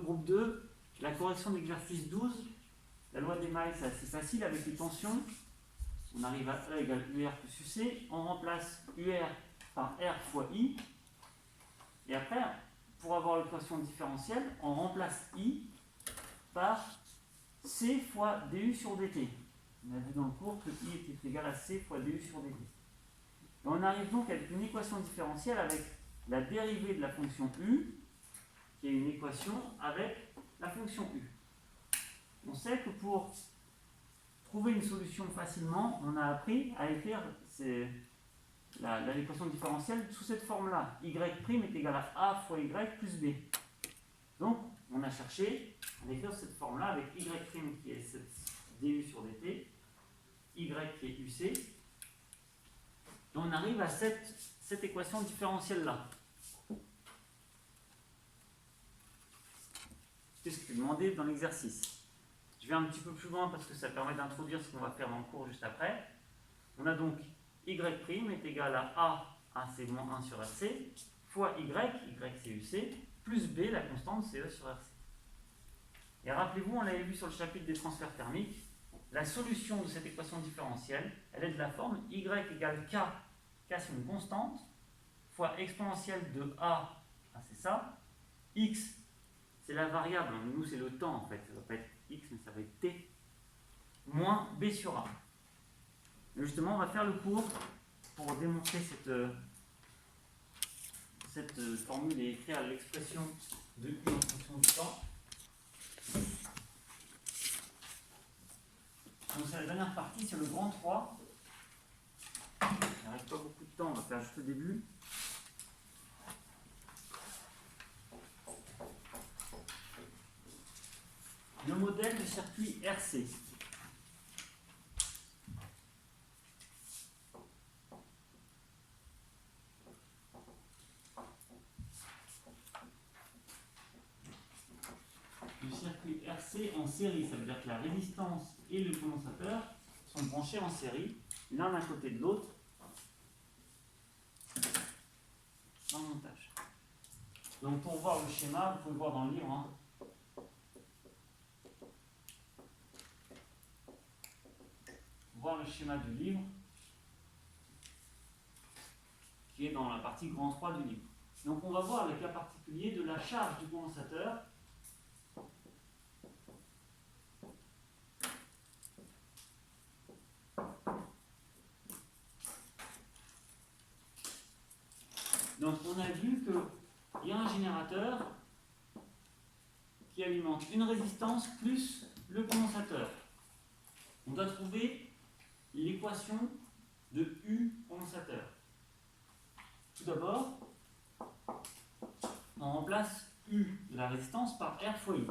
groupe 2, la correction de l'exercice 12, la loi d'Emaille, c'est assez facile avec les tensions. On arrive à E égale UR plus UC, on remplace UR par R fois I, et après, pour avoir l'équation différentielle, on remplace I par C fois DU sur DT. On a vu dans le cours que I était égal à C fois DU sur DT. Et on arrive donc avec une équation différentielle avec la dérivée de la fonction U, qui est une équation avec la fonction U. On sait que pour trouver une solution facilement, on a appris à écrire l'équation différentielle sous cette forme-là. Y' est égal à A fois Y plus B. Donc, on a cherché à écrire cette forme-là avec Y' qui est cette DU sur DT, Y qui est UC, et on arrive à cette équation différentielle-là. C'est ce qui est demandé dans l'exercice. Je vais un petit peu plus loin parce que ça permet d'introduire ce qu'on va faire dans le cours juste après. On a donc Y' est égal à AC moins 1 sur RC, fois Y c'est UC, plus B, la constante CE sur RC. Et rappelez-vous, on l'avait vu sur le chapitre des transferts thermiques, la solution de cette équation différentielle, elle est de la forme Y égale K, K c'est une constante, fois exponentielle de A, c'est ça, X, c'est la variable, nous c'est le temps en fait, ça ne va pas être X, mais ça va être T, moins B sur A. Et justement, on va faire le cours pour démontrer cette formule et écrire l'expression de U en fonction du temps. Donc c'est la dernière partie, c'est le grand 3. Il ne reste pas beaucoup de temps, on va faire juste le début. Le modèle de circuit RC. Le circuit RC en série, ça veut dire que la résistance et le condensateur sont branchés en série, l'un à côté de l'autre, dans le montage. Donc pour voir le schéma, vous pouvez voir dans le livre, hein. Voir le schéma du livre, qui est dans la partie grand 3 du livre. Donc on va voir le cas particulier de la charge du condensateur. Donc on a vu qu'il y a un générateur qui alimente une résistance plus le condensateur. On doit trouver l'équation de U condensateur. Tout d'abord, on remplace U de la résistance par R fois I.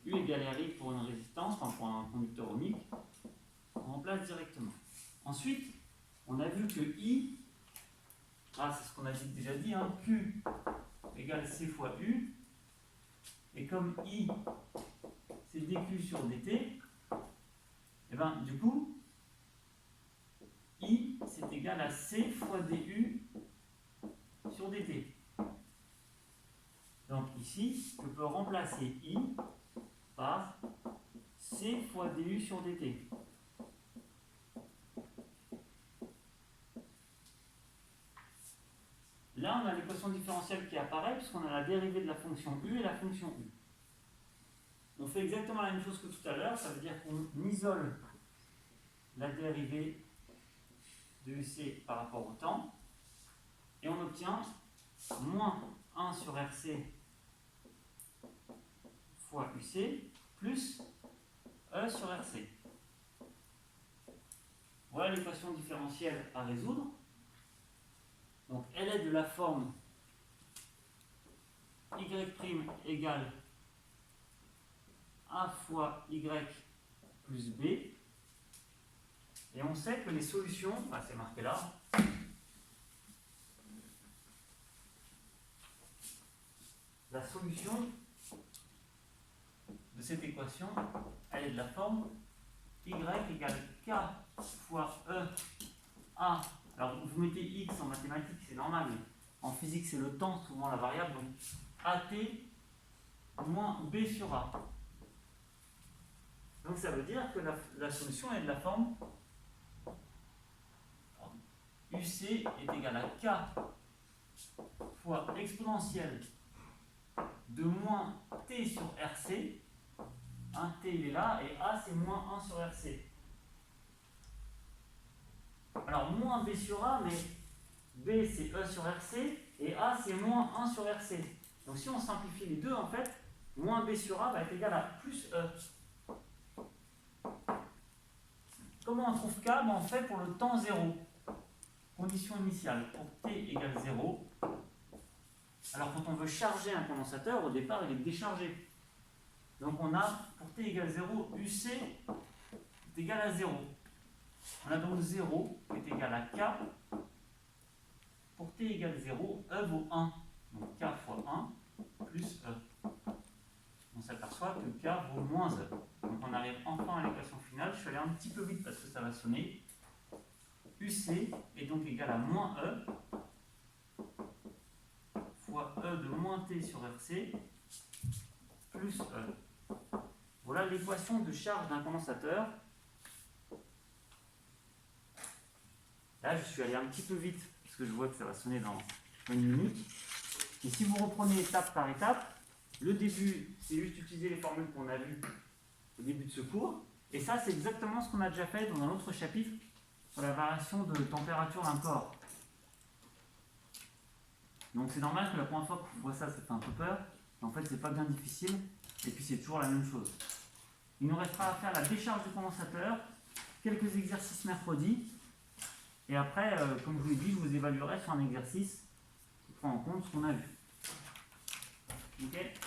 U égale RI pour une résistance, enfin pour un conducteur ohmique. On remplace directement. Ensuite, on a vu que I, c'est ce qu'on a déjà dit, hein, Q égale C fois U. Et comme I, c'est dQ sur dt, et bien du coup, I, c'est égal à C fois du sur dt. Donc ici, je peux remplacer I par C fois du sur dt. Là, on a l'équation différentielle qui apparaît puisqu'on a la dérivée de la fonction U et la fonction U. On fait exactement la même chose que tout à l'heure, ça veut dire qu'on isole la dérivée de UC par rapport au temps et on obtient moins 1 sur RC fois UC plus E sur RC. Voilà l'équation différentielle à résoudre. Donc elle est de la forme Y' égale A fois Y plus B. Et on sait que les solutions, c'est marqué là, la solution de cette équation, elle est de la forme Y égale K fois E A. Alors vous mettez X en mathématiques, c'est normal, mais en physique c'est le temps, souvent la variable, donc AT moins B sur A. Donc ça veut dire que la solution est de la forme UC est égal à K fois exponentielle de moins T sur RC. T il est là, et A c'est moins 1 sur RC. Alors moins B sur A, mais B c'est E sur RC, et A c'est moins 1 sur RC. Donc si on simplifie les deux, en fait, moins B sur A va être égal à plus E. Comment on trouve K? On fait pour le temps 0. Condition initiale, pour T égale 0. Alors quand on veut charger un condensateur, au départ il est déchargé. Donc on a, pour T égale 0, UC est égal à 0. On a donc 0 qui est égal à K. Pour T égale 0, E vaut 1. Donc K fois 1 plus E. On s'aperçoit que K vaut moins E. Donc on arrive enfin à l'équation finale. Je suis allé un petit peu vite parce que ça va sonner. UC est donc égal à moins E fois E de moins T sur RC plus E. Voilà l'équation de charge d'un condensateur. Là, je suis allé un petit peu vite parce que je vois que ça va sonner dans une minute. Et si vous reprenez étape par étape, le début, c'est juste utiliser les formules qu'on a vues au début de ce cours. Et ça, c'est exactement ce qu'on a déjà fait dans un autre chapitre sur la variation de température d'un corps. Donc c'est normal que la première fois que vous voyez ça, ça fait un peu peur. Mais en fait, c'est pas bien difficile. Et puis c'est toujours la même chose. Il nous restera à faire la décharge du condensateur, quelques exercices mercredi. Et après, comme je vous l'ai dit, je vous évaluerai sur un exercice qui prend en compte ce qu'on a vu. Ok ?